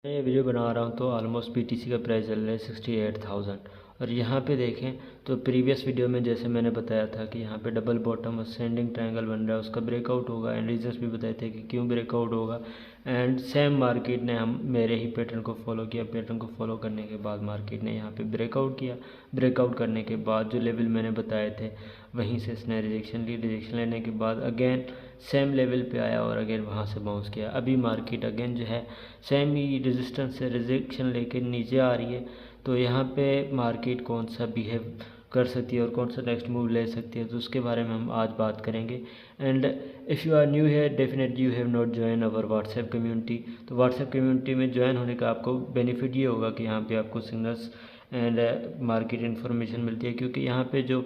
मैं ये वीडियो बना रहा हूँ तो ऑलमोस्ट BTC का प्राइस चल रहा है 68,000। और यहाँ पे देखें तो प्रीवियस वीडियो में जैसे मैंने बताया था कि यहाँ पे डबल बॉटम असेंडिंग ट्रायंगल बन रहा है, उसका ब्रेकआउट होगा एंड रीजंस भी बताए थे कि क्यों ब्रेकआउट होगा। एंड सेम मार्केट ने हम मेरे ही पैटर्न को फॉलो किया। पैटर्न को फॉलो करने के बाद मार्केट ने यहाँ पे ब्रेकआउट किया। ब्रेकआउट करने के बाद जो लेवल मैंने बताए थे वहीं से इसने रिजेक्शन ली। रिजेक्शन लेने के बाद अगेन सेम लेवल पे आया और अगेन वहाँ से बाउंस किया। अभी मार्केट अगेन जो है सेम ही रेजिस्टेंस से रिजेक्शन लेके नीचे आ रही है। तो यहाँ पे मार्केट कौन सा बिहेव कर सकती है और कौन सा नेक्स्ट मूव ले सकती है, तो उसके बारे में हम आज बात करेंगे। And if you are new है definitely you have not join our WhatsApp community. तो व्हाट्सएप कम्युनिटी में ज्वाइन होने का आपको बेनिफिट ये होगा कि यहाँ पे आपको सिग्नल्स एंड मार्केट इन्फॉर्मेशन मिलती है, क्योंकि यहाँ पे जो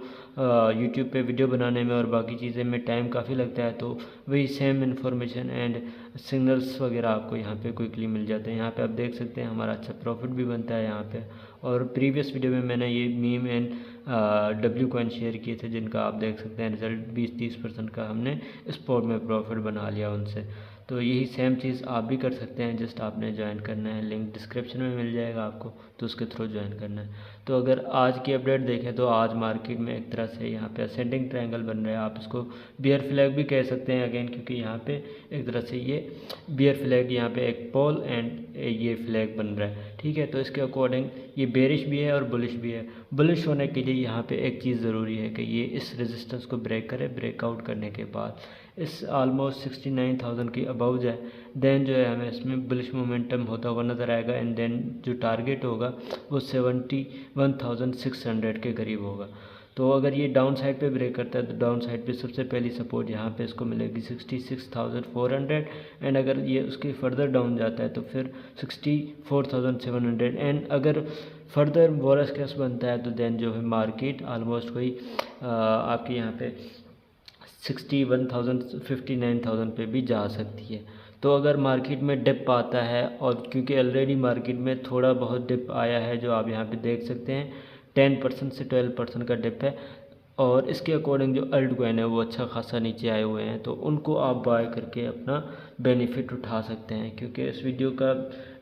यूट्यूब पे वीडियो बनाने में और बाकी चीज़ें में टाइम काफ़ी लगता है, तो वही सेम इन्फॉर्मेशन एंड सिग्नल्स वगैरह आपको यहाँ पे क्विकली मिल जाते हैं। यहाँ पे आप देख सकते हैं हमारा अच्छा प्रॉफिट भी बनता है यहाँ पे। और प्रीवियस वीडियो में मैंने ये meme and W coin share किए थे, जिनका आप देख सकते हैं रिजल्ट 20-30% का हमने स्पॉट में प्रॉफिट बना लिया उनसे। तो यही सेम चीज़ आप भी कर सकते हैं, जस्ट आपने ज्वाइन करना है, लिंक डिस्क्रिप्शन में मिल जाएगा आपको, तो उसके थ्रू ज्वाइन करना है। तो अगर आज की अपडेट देखें तो आज मार्केट में एक तरह से यहाँ पे असेंडिंग ट्रायंगल बन रहा है। आप इसको बियर फ्लैग भी कह सकते हैं अगेन, क्योंकि यहाँ पे एक तरह से ये बियर फ्लैग, यहाँ पे एक पोल एंड ये फ्लैग बन रहा है। ठीक है, तो इसके अकॉर्डिंग ये बेरिश भी है और बुलिश भी है। बुलिश होने के लिए यहाँ पे एक चीज़ ज़रूरी है कि ये इस रेजिस्टेंस को ब्रेक करे। ब्रेकआउट करने के बाद इस ऑलमोस्ट 69,000 की अबव जाए, देन जो है हमें इसमें बुलिश मोमेंटम होता हुआ नज़र आएगा। एंड देन जो टारगेट होगा वो 71,600 के करीब होगा। तो अगर ये डाउन साइड पे ब्रेक करता है तो डाउन साइड पे सबसे पहली सपोर्ट यहाँ पे इसको मिलेगी 66,400। एंड अगर ये उसके फर्दर डाउन जाता है तो फिर 64,700। एंड अगर फर्दर वॉरस केस बनता है तो देन जो है मार्केट ऑलमोस्ट कोई आपके यहाँ पे 61,000 59,000 पे भी जा सकती है। तो अगर मार्केट में डिप आता है, और क्योंकि ऑलरेडी मार्केट में थोड़ा बहुत डिप आया है जो आप यहाँ पे देख सकते हैं, 10% से 12% का डिप है, और इसके अकॉर्डिंग जो अल्ट कॉइन है वो अच्छा खासा नीचे आए हुए हैं, तो उनको आप बाय करके अपना बेनिफिट उठा सकते हैं। क्योंकि इस वीडियो का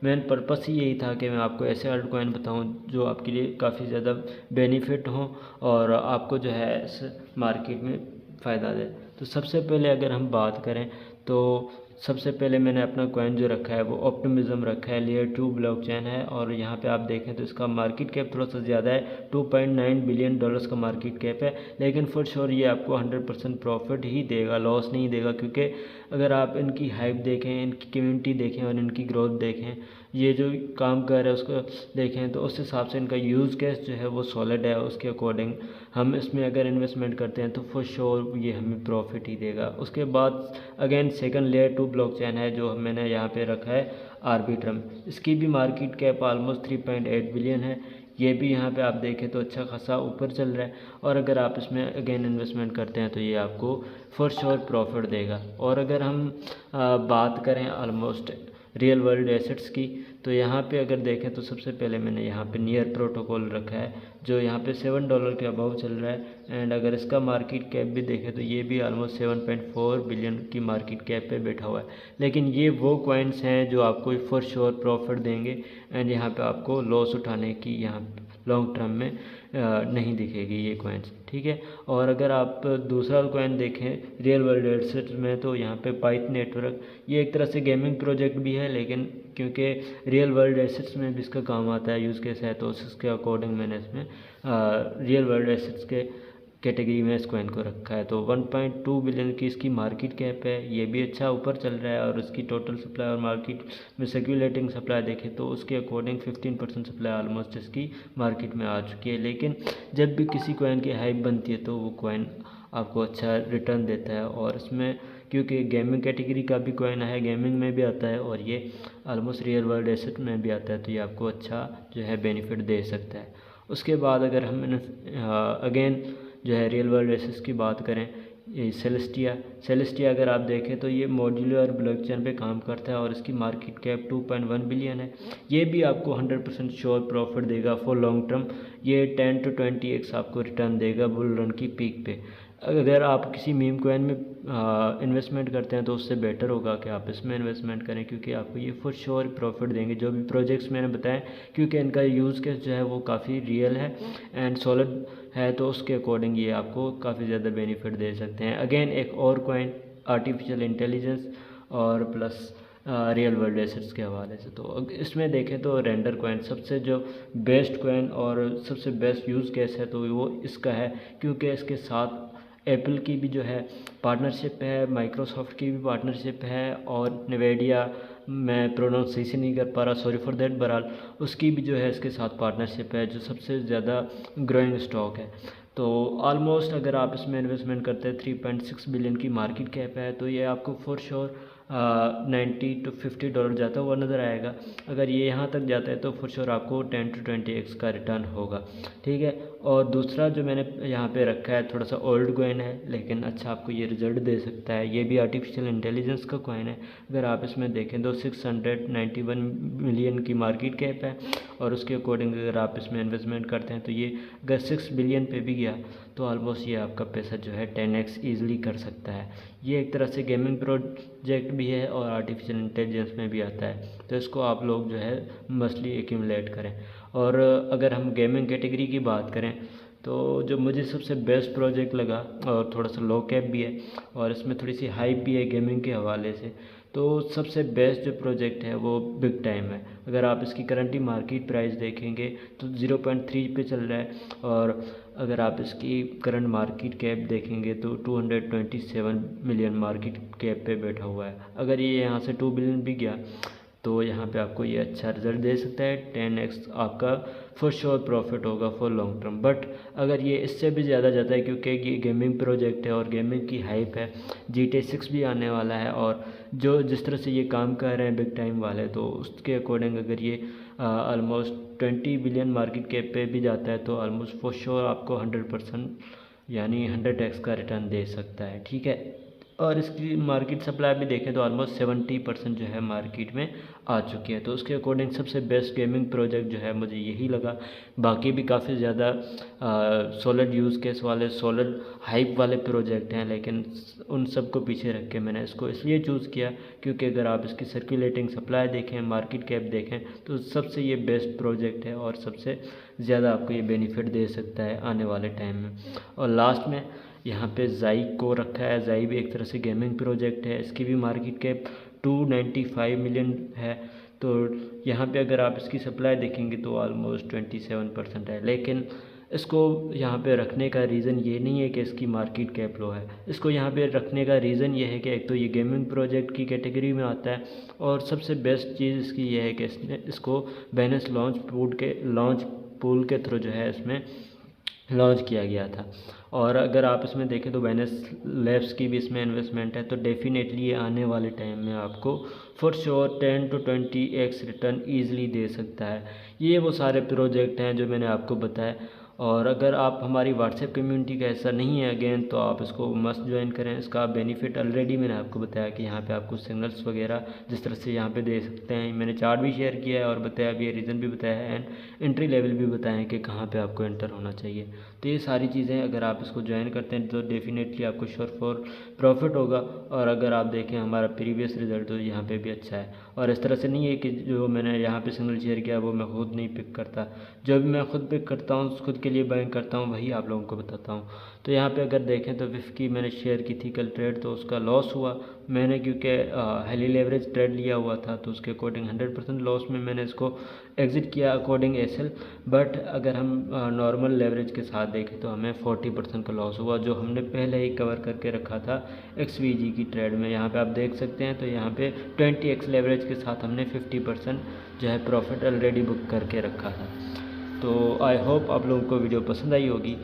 मेन पर्पस ही यही था कि मैं आपको ऐसे अल्ट कॉइन बताऊँ जो आपके लिए काफ़ी ज़्यादा बेनिफिट हों और आपको जो है इस मार्केट में फ़ायदा दे। तो सबसे पहले अगर हम बात करें तो सबसे पहले मैंने अपना कॉइन जो रखा है वो ऑप्टिमिज्म रखा है, लेयर 2 ब्लॉकचेन है। और यहाँ पे आप देखें तो इसका मार्केट कैप थोड़ा सा ज़्यादा है, 2.9 बिलियन डॉलर्स का मार्केट कैप है। लेकिन फॉर श्योर ये आपको 100% प्रॉफिट ही देगा, लॉस नहीं देगा। क्योंकि अगर आप इनकी हाइप देखें, इनकी कम्युनिटी देखें और इनकी ग्रोथ देखें, ये जो काम कर रहा है उसको देखें, तो उस हिसाब से इनका यूज़ केस जो है वो सॉलिड है। उसके अकॉर्डिंग हम इसमें अगर इन्वेस्टमेंट करते हैं तो फॉर श्योर ये हमें प्रॉफिट ही देगा। उसके बाद अगेन सेकंड लेयर 2 ब्लॉकचेन है जो मैंने यहाँ पे रखा है आर्बिट्रम। इसकी भी मार्केट कैप ऑलमोस्ट 3.8 बिलियन है। ये भी यहाँ पे आप देखें तो अच्छा खासा ऊपर चल रहा है, और अगर आप इसमें अगेन इन्वेस्टमेंट करते हैं तो ये आपको फॉर श्योर प्रॉफिट देगा। और अगर हम बात करें ऑलमोस्ट रियल वर्ल्ड एसेट्स की, तो यहाँ पे अगर देखें तो सबसे पहले मैंने यहाँ पे नियर प्रोटोकॉल रखा है जो यहाँ पे $7 के अबव चल रहा है। एंड अगर इसका मार्केट कैप भी देखें तो ये भी ऑलमोस्ट 7.4 बिलियन की मार्केट कैप पे बैठा हुआ है। लेकिन ये वो कॉइन्स हैं जो आपको फॉर श्योर प्रॉफिट देंगे एंड यहाँ पे आपको लॉस उठाने की यहाँ लॉन्ग टर्म में नहीं दिखेगी ये कॉइन्स। ठीक है, और अगर आप दूसरा कॉइन देखें रियल वर्ल्ड एसेट्स में, तो यहाँ पे पाइथ नेटवर्क, ये एक तरह से गेमिंग प्रोजेक्ट भी है, लेकिन क्योंकि रियल वर्ल्ड एसेट्स में भी इसका काम आता है, यूज़ केस है, तो उसके अकॉर्डिंग मैंने इसमें रियल वर्ल्ड एसेट्स के कैटेगरी में इस कॉइन को रखा है। तो 1.2 बिलियन की इसकी मार्केट कैप है, ये भी अच्छा ऊपर चल रहा है। और इसकी टोटल सप्लाई और मार्केट में सर्कुलेटिंग सप्लाई देखें तो उसके अकॉर्डिंग 15% सप्लाई ऑलमोस्ट इसकी मार्केट में आ चुकी है। लेकिन जब भी किसी कॉइन की हाइप बनती है तो वो कॉइन आपको अच्छा रिटर्न देता है, और इसमें क्योंकि गेमिंग कैटेगरी का भी कॉइन है, गेमिंग में भी आता है और ये ऑलमोस्ट रियल वर्ल्ड एसेट में भी आता है, तो ये आपको अच्छा जो है बेनिफिट दे सकता है। उसके बाद अगर हम अगेन जो है रियल वर्ल्ड एसेट्स की बात करें, ये सेलेस्टिया अगर आप देखें तो ये मॉड्यूलर ब्लॉकचेन पे काम करता है और इसकी मार्केट कैप 2.1 बिलियन है। ये भी आपको 100% श्योर प्रॉफिट देगा फॉर लॉन्ग टर्म। ये 10 to 20x आपको रिटर्न देगा बुल रन की पीक पे। अगर आप किसी मीम कॉइन में इन्वेस्टमेंट करते हैं तो उससे बेटर होगा कि आप इसमें इन्वेस्टमेंट करें, क्योंकि आपको ये फॉर श्योर प्रॉफिट देंगे जो भी प्रोजेक्ट्स मैंने बताए, क्योंकि इनका यूज़ केस जो है वो काफ़ी रियल है एंड सॉलिड है, तो उसके अकॉर्डिंग ये आपको काफ़ी ज़्यादा बेनिफिट दे सकते हैं। अगेन एक और कॉइन आर्टिफिशियल इंटेलिजेंस और प्लस रियल वर्ल्ड एसेट्स के हवाले से, तो इसमें देखें तो रेंडर कॉइन सबसे जो बेस्ट कॉइन और सबसे बेस्ट यूज़ केस है तो वो इसका है, क्योंकि इसके साथ एप्पल की भी जो है पार्टनरशिप है, माइक्रोसॉफ्ट की भी पार्टनरशिप है, और निवेडिया, मैं प्रोनाउंसिएशन नहीं कर पा रहा, सॉरी फॉर दैट, बहरहाल उसकी भी जो है इसके साथ पार्टनरशिप है, जो सबसे ज़्यादा ग्रोइंग स्टॉक है। तो ऑलमोस्ट अगर आप इसमें इन्वेस्टमेंट करते हैं 3.6 बिलियन की मार्केट कैप है, तो ये आपको फॉर श्योर $90 to $50 जाता हुआ नज़र आएगा। अगर ये यहाँ तक जाता है तो फॉर श्योर आपको 10 to 20x का रिटर्न होगा, ठीक है। और दूसरा जो मैंने यहाँ पे रखा है थोड़ा सा ओल्ड कॉइन है, लेकिन अच्छा आपको ये रिजल्ट दे सकता है, ये भी आर्टिफिशियल इंटेलिजेंस का कॉइन है। अगर आप इसमें देखें तो 691 मिलियन की मार्केट कैप है, और उसके अकॉर्डिंग अगर आप इसमें इन्वेस्टमेंट करते हैं तो ये अगर 6 बिलियन पे भी गया तो ऑलमोस्ट ये आपका पैसा जो है 10x ईज़िली कर सकता है। ये एक तरह से गेमिंग प्रोजेक्ट भी है और आर्टिफिशियल इंटेलिजेंस में भी आता है, तो इसको आप लोग जो है मस्टली एक्यूमुलेट करें। और अगर हम गेमिंग कैटेगरी की बात करें तो जो मुझे सबसे बेस्ट प्रोजेक्ट लगा, और थोड़ा सा लो कैप भी है और इसमें थोड़ी सी हाइप भी है गेमिंग के हवाले से, तो सबसे बेस्ट जो प्रोजेक्ट है वो बिग टाइम है। अगर आप इसकी करंटली मार्केट प्राइस देखेंगे तो 0.3 पे चल रहा है, और अगर आप इसकी करंट मार्केट कैप देखेंगे तो 227 मिलियन मार्केट कैप पे बैठा हुआ है। अगर ये यहाँ से 2 बिलियन भी गया तो यहाँ पे आपको ये अच्छा रिजल्ट दे सकता है, 10x आपका फॉर श्योर प्रॉफिट होगा फॉर लॉन्ग टर्म। बट अगर ये इससे भी ज़्यादा जाता है, क्योंकि ये गेमिंग प्रोजेक्ट है और गेमिंग की हाइप है, GTA 6 भी आने वाला है, और जो जिस तरह से ये काम कर रहे हैं बिग टाइम वाले, तो उसके अकॉर्डिंग अगर ये ऑलमोस्ट 20 बिलियन मार्केट कैप पे भी जाता है तो ऑलमोस्ट फॉर श्योर आपको 100% यानी 100x का रिटर्न दे सकता है, ठीक है। और इसकी मार्केट सप्लाई भी देखें तो ऑलमोस्ट 70% जो है मार्केट में आ चुकी है, तो उसके अकॉर्डिंग सबसे बेस्ट गेमिंग प्रोजेक्ट जो है मुझे यही लगा। बाकी भी काफ़ी ज़्यादा सॉलिड यूज़ केस वाले, सॉलिड हाइप वाले प्रोजेक्ट हैं, लेकिन उन सब को पीछे रख के मैंने इसको इसलिए चूज़ किया क्योंकि अगर आप इसकी सर्कुलेटिंग सप्लाई देखें, मार्केट कैप देखें, तो सबसे ये बेस्ट प्रोजेक्ट है और सबसे ज़्यादा आपको ये बेनिफिट दे सकता है आने वाले टाइम में। और लास्ट में यहाँ पे जाई को रखा है। जाई भी एक तरह से गेमिंग प्रोजेक्ट है, इसकी भी मार्केट कैप 295 मिलियन है। तो यहाँ पे अगर आप इसकी सप्लाई देखेंगे तो ऑलमोस्ट 27% है, लेकिन इसको यहाँ पे रखने का रीज़न ये नहीं है कि इसकी मार्केट कैप लो है। इसको यहाँ पे रखने का रीज़न ये है कि एक तो ये गेमिंग प्रोजेक्ट की कैटेगरी में आता है, और सबसे बेस्ट चीज़ इसकी ये है कि इसको बाइनेंस लॉन्च पूल के थ्रू जो है इसमें लॉन्च किया गया था। और अगर आप इसमें देखें तो बाइनेंस लैब्स की भी इसमें इन्वेस्टमेंट है, तो डेफिनेटली ये आने वाले टाइम में आपको for sure 10 to 20x return easily दे सकता है। ये वो सारे प्रोजेक्ट हैं जो मैंने आपको बताया। और अगर आप हमारी व्हाट्सएप कम्युनिटी का ऐसा नहीं है अगेन, तो आप इसको मस्ट ज्वाइन करें। इसका बेनिफिट ऑलरेडी मैंने आपको बताया कि यहाँ पे आपको सिग्नल्स वगैरह जिस तरह से यहाँ पे दे सकते हैं, मैंने चार्ट भी शेयर किया है और बताया भी है, रीज़न भी बताया है, एंड एंट्री लेवल भी बताया है कि कहाँ पे आपको एंटर होना चाहिए। तो ये सारी चीज़ें अगर आप इसको ज्वाइन करते हैं तो डेफिनेटली आपको श्योर फॉर प्रॉफिट होगा। और अगर आप देखें हमारा प्रीवियस रिजल्ट तो यहाँ पे भी अच्छा है। और इस तरह से नहीं है कि जो मैंने यहाँ पे सिग्नल शेयर किया वो मैं खुद नहीं पिक करता, जो भी मैं खुद पिक करता हूँ, खुद के लिए बाइंग करता हूँ, वही आप लोगों को बताता हूँ। तो यहाँ पे अगर देखें तो विफ की मैंने शेयर की थी कल ट्रेड, तो उसका लॉस हुआ मैंने, क्योंकि हाईली लेवरेज ट्रेड लिया हुआ था, तो उसके अकॉर्डिंग 100% लॉस में मैंने इसको एग्ज़िट किया अकॉर्डिंग एसएल। बट अगर हम नॉर्मल लेवरेज के साथ देखें तो हमें 40% का लॉस हुआ, जो हमने पहले ही कवर करके रखा था XVG की ट्रेड में। यहाँ पे आप देख सकते हैं, तो यहाँ पे 20x लेवरेज के साथ हमने 50% जो है प्रॉफिट ऑलरेडी बुक करके रखा था। तो आई होप आप लोगों को वीडियो पसंद आई होगी।